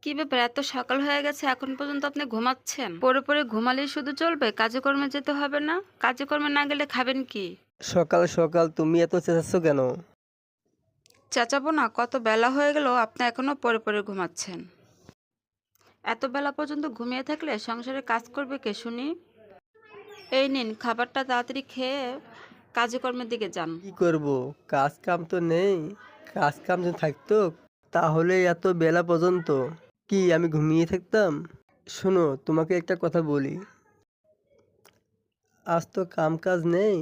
কি ব্যাপার, এত সকাল হয়ে গেছে এখন পর্যন্ত আপনি ঘুমাচ্ছেন? পড়ে পড়ে ঘুমালেই শুধু চলবে? কাজে কর্মে যেতে হবে না? কাজে কর্মে না গেলে খাবেন কি? সকাল সকাল তুমি এত চেঁচাচ্ছ কেন? চেঁচাবো না? কত বেলা হয়ে গেল আপনি এখনো পড়ে পড়ে ঘুমাচ্ছেন। এত বেলা পর্যন্ত ঘুমিয়ে থাকলে সংসারে কাজ করবে কে শুনি? এই নিন খাবারটা, তাড়াতাড়ি খেয়ে কাজে কর্মের দিকে যান। কি করব? কাজ কাম তো নেই। কাজ কাম যদি থাকতো তাহলে এত বেলা পর্যন্ত কি আমি ঘুমিয়ে থাকতাম? শোনো, তোমাকে একটা কথা বলি। আজ তো কাম কাজ নেই।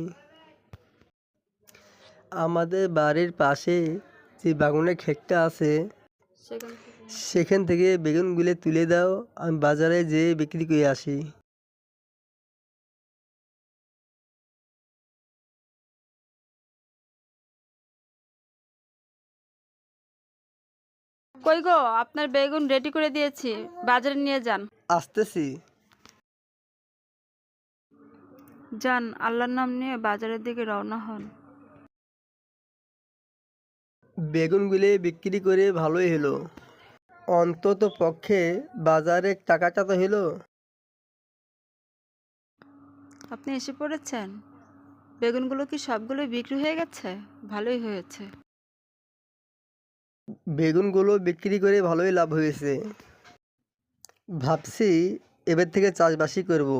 আমাদের বাড়ির পাশে যে বাগানের ক্ষেতটা আছে সেখান থেকে সেখান থেকে বেগুনগুলো তুলে দাও, আমি বাজারে যেয়ে বিক্রি করে আসি। কই গো, আপনার বেগুন রেডি করে দিয়েছি, বাজারে নিয়ে যান। আসতেছি। যান, আল্লাহর নাম নিয়ে বাজারের দিকে রওনা হন। বেগুনগুলো বিক্রি করে ভালোই হলো। অন্তত পক্ষে বাজারে টাকাটা তো হলো। আপনি এসে পড়েছেন? বেগুনগুলো কি সবগুলো বিক্রি হয়ে গেছে? ভালোই হয়েছে। বেগুনগুলো বিক্রি করে ভালোই লাভ হয়েছে। ভাবছি এবার থেকে চাষবাসই করব।